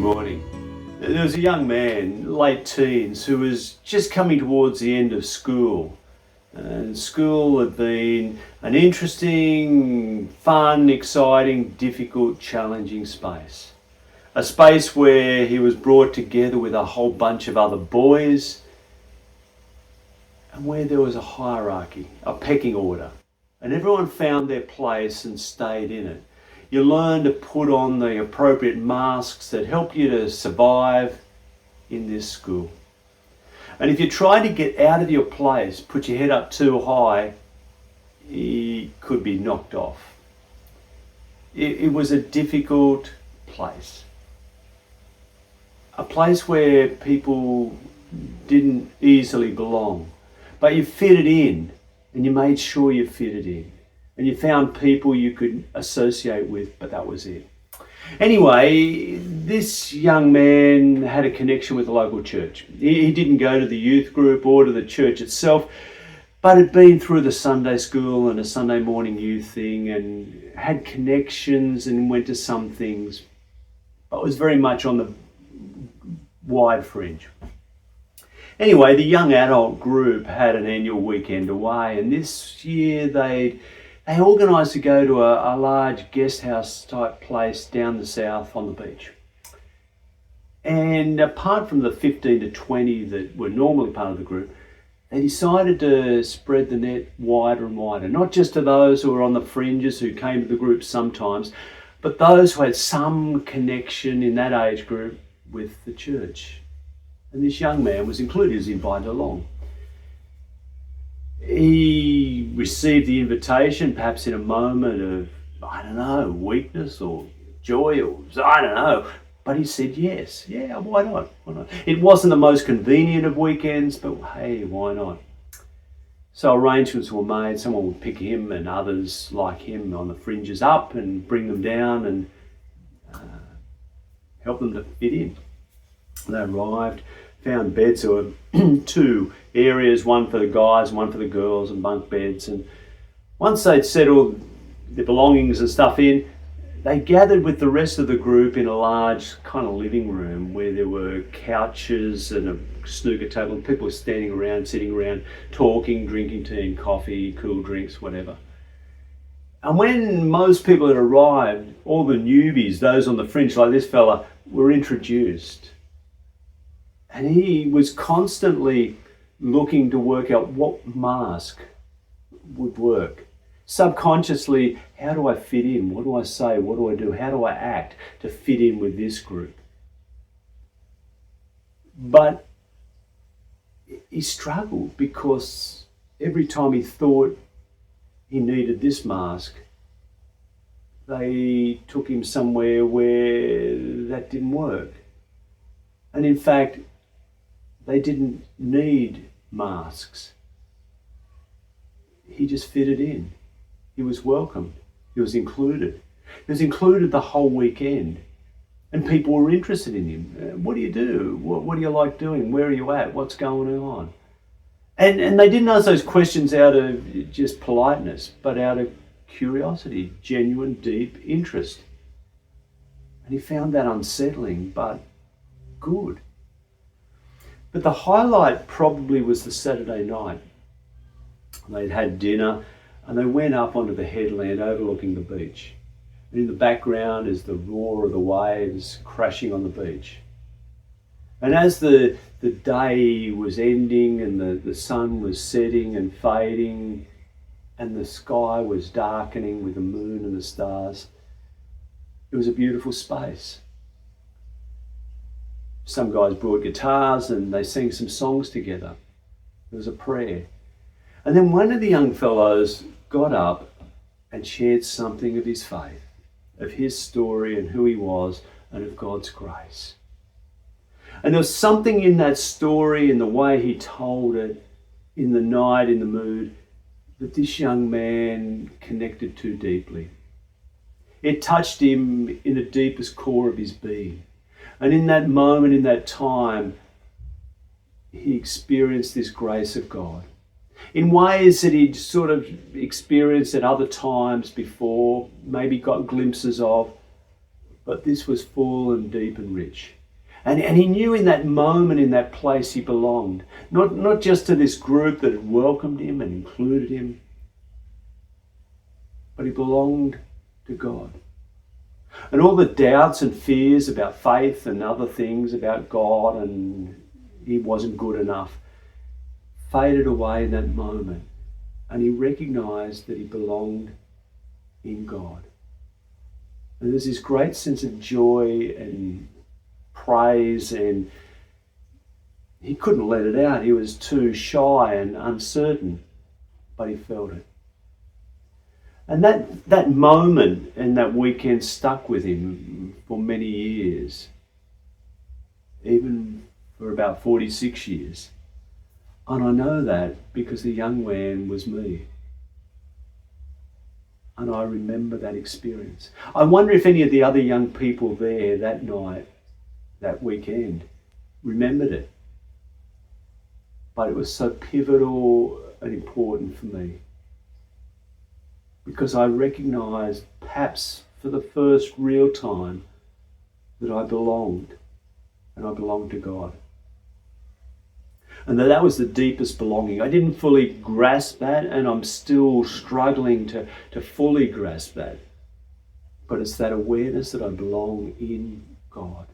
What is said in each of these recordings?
morning. There was a young man, late teens, who was just coming towards the end of school. And school had been an interesting, fun, exciting, difficult, challenging space. A space where he was brought together with a whole bunch of other boys and where there was a hierarchy, a pecking order. And everyone found their place and stayed in it. You learn to put on the appropriate masks that help you to survive in this school. And if you try to get out of your place, put your head up too high, you could be knocked off. It was a difficult place. A place where people didn't easily belong. But you fitted in, and you made sure you fitted in. And you found people you could associate with, but that was it. Anyway, this young man had a connection with the local church. He didn't go to the youth group or to the church itself, but had been through the Sunday school and a Sunday morning youth thing and had connections and went to some things, but was very much on the wide fringe. Anyway, the young adult group had an annual weekend away, and this year they organised to go to a large guest house type place down the south on the beach. And apart from the 15 to 20 that were normally part of the group, they decided to spread the net wider and wider, not just to those who were on the fringes who came to the group sometimes, but those who had some connection in that age group with the church. And this young man was included, he was invited along. He received the invitation, perhaps in a moment of, weakness or joy or, but he said yes. Yeah, why not? It wasn't the most convenient of weekends, but hey, why not? So arrangements were made. Someone would pick him and others like him on the fringes up and bring them down and help them to fit in. They arrived, found beds. There were two areas, one for the guys and one for the girls, and bunk beds. And once they'd settled their belongings and stuff in, they gathered with the rest of the group in a large kind of living room where there were couches and a snooker table, and people were standing around, sitting around, talking, drinking tea and coffee, cool drinks, whatever. And when most people had arrived, all the newbies, those on the fringe like this fella, were introduced. And he was constantly looking to work out what mask would work. Subconsciously, how do I fit in? What do I say? What do I do? How do I act to fit in with this group? But he struggled because every time he thought he needed this mask, they took him somewhere where that didn't work. And in fact, they didn't need masks. He just fitted in. He was welcomed. He was included. He was included the whole weekend. And people were interested in him. What do you do? What do you like doing? Where are you at? What's going on? And they didn't ask those questions out of just politeness, but out of curiosity, genuine, deep interest. And he found that unsettling, but good. But the highlight probably was the Saturday night. They'd had dinner and they went up onto the headland overlooking the beach. And in the background is the roar of the waves crashing on the beach. And as the day was ending and the sun was setting and fading and the sky was darkening with the moon and the stars, it was a beautiful space. Some guys brought guitars and they sang some songs together. There was a prayer. And then one of the young fellows got up and shared something of his faith, of his story and who he was and of God's grace. And there was something in that story, in the way he told it, in the night, in the mood, that this young man connected to deeply. It touched him in the deepest core of his being. And in that moment, in that time, he experienced this grace of God in ways that he'd sort of experienced at other times before, maybe got glimpses of, but this was full and deep and rich. And he knew in that moment, in that place, he belonged. Not just to this group that had welcomed him and included him, but he belonged to God. And all the doubts and fears about faith and other things about God and he wasn't good enough faded away in that moment. And he recognized that he belonged in God. And there's this great sense of joy and praise, and he couldn't let it out. He was too shy and uncertain, but he felt it. And that moment and that weekend stuck with him for many years, even for about 46 years. And I know that because the young man was me. And I remember that experience. I wonder if any of the other young people there that night, that weekend, remembered it. But it was so pivotal and important for me. Because I recognised, perhaps for the first real time, that I belonged, and I belonged to God. And that was the deepest belonging. I didn't fully grasp that, and I'm still struggling to fully grasp that. But it's that awareness that I belong in God.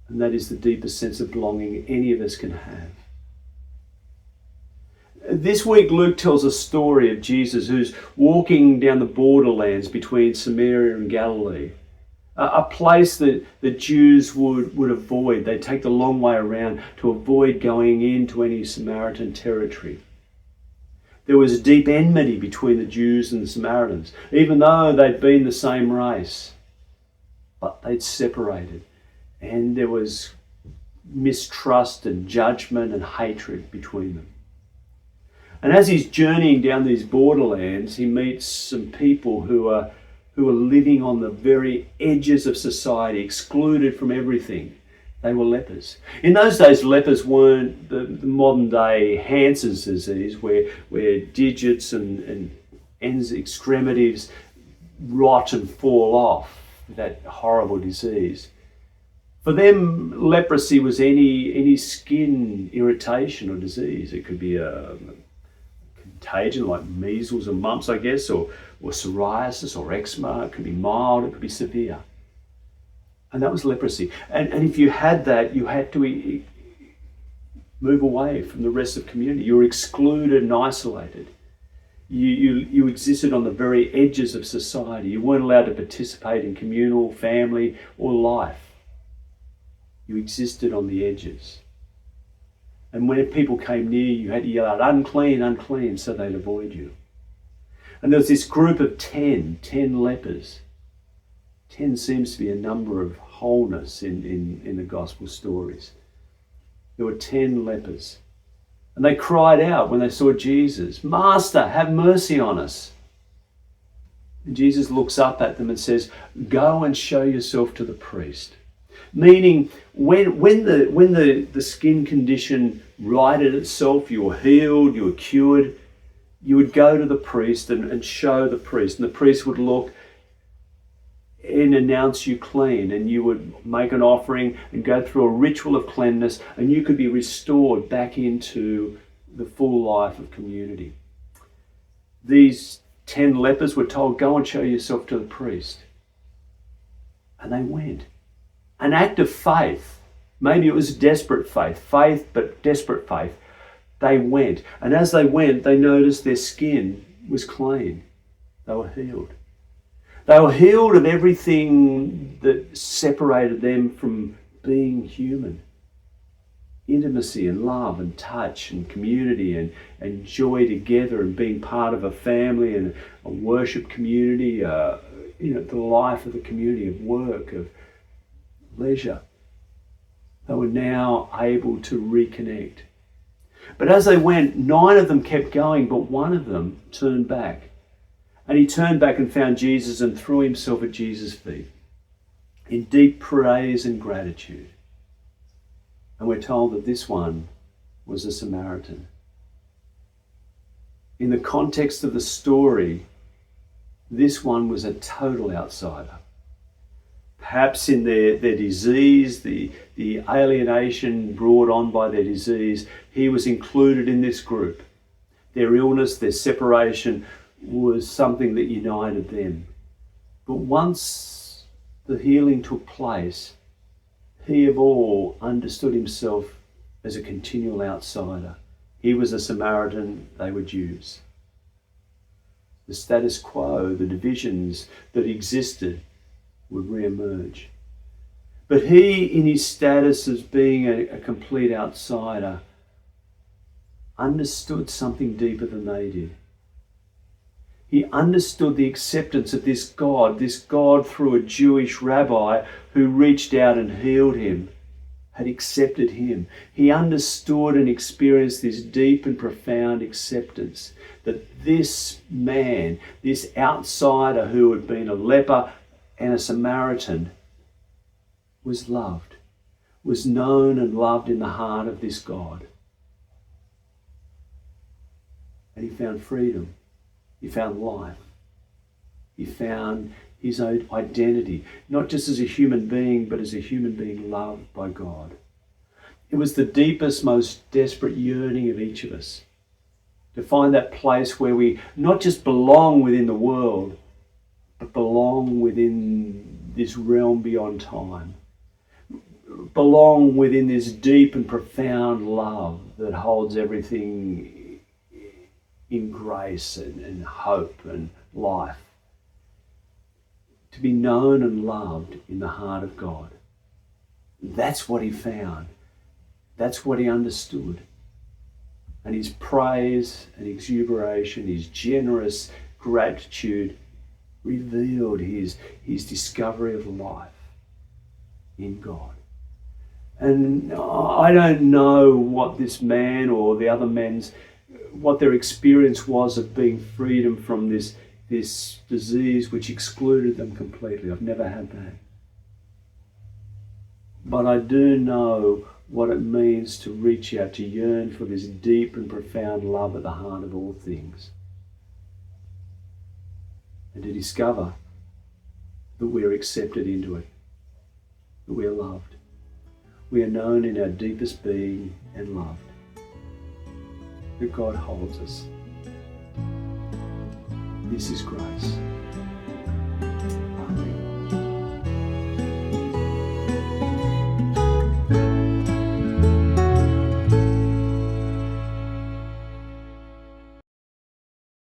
And that is the deepest sense of belonging any of us can have. This week, Luke tells a story of Jesus who's walking down the borderlands between Samaria and Galilee, a place that the Jews would avoid. They'd take the long way around to avoid going into any Samaritan territory. There was a deep enmity between the Jews and the Samaritans, even though they'd been the same race. But they'd separated, and there was mistrust and judgment and hatred between them. And as he's journeying down these borderlands, he meets some people who are living on the very edges of society, excluded from everything. They were lepers. In those days, lepers weren't the modern day Hansen's disease, where digits and ends, extremities rot and fall off, that horrible disease. For them, leprosy was any skin irritation or disease. It could be a contagion like measles or mumps, I guess, or psoriasis or eczema. It could be mild, it could be severe. And that was leprosy. And if you had that, you had to move away from the rest of the community. You were excluded and isolated. You existed on the very edges of society. You weren't allowed to participate in communal, family, or life. You existed on the edges. And when people came near you, had to yell out, "Unclean, unclean," so they'd avoid you. And there was this group of 10 lepers. 10 seems to be a number of wholeness in the gospel stories. There were 10 lepers. And they cried out when they saw Jesus, "Master, have mercy on us." And Jesus looks up at them and says, "Go and show yourself to the priest." Meaning, when the skin condition righted itself, you were healed, you were cured, you would go to the priest and show the priest. And the priest would look and announce you clean, and you would make an offering and go through a ritual of cleanness, and you could be restored back into the full life of community. These 10 lepers were told, "Go and show yourself to the priest." And they went. An act of faith. Maybe it was desperate faith, but desperate faith. They went. And as they went, they noticed their skin was clean. They were healed. They were healed of everything that separated them from being human. Intimacy and love and touch and community and joy together and being part of a family and a worship community, the life of the community, of work, of leisure. They were now able to reconnect. But as they went, 9 of them kept going, but one of them turned back. And he turned back and found Jesus and threw himself at Jesus' feet in deep praise and gratitude. And we're told that this one was a Samaritan. In the context of the story, this one was a total outsider. perhaps in their disease, the alienation brought on by their disease, he was included in this group. Their illness, their separation was something that united them. But once the healing took place, he of all understood himself as a continual outsider. He was a Samaritan, they were Jews. The status quo, the divisions that existed would re-emerge. But he, in his status as being a complete outsider, understood something deeper than they did. He understood the acceptance of this God through a Jewish rabbi who reached out and healed him, had accepted him. He understood and experienced this deep and profound acceptance that this man, this outsider who had been a leper and a Samaritan, was loved, was known and loved in the heart of this God. And he found freedom. He found life. He found his own identity, not just as a human being, but as a human being loved by God. It was the deepest, most desperate yearning of each of us to find that place where we not just belong within the world, but belong within this realm beyond time. Belong within this deep and profound love that holds everything in grace and hope and life. To be known and loved in the heart of God. That's what he found. That's what he understood. And his praise and exuberation, his generous gratitude revealed his discovery of life in God. And I don't know what this man or the other men's, what their experience was of being freedom from this disease which excluded them completely. I've never had that. But I do know what it means to reach out, to yearn for this deep and profound love at the heart of all things. And to discover that we are accepted into it, that we are loved. We are known in our deepest being and loved. That God holds us. This is grace.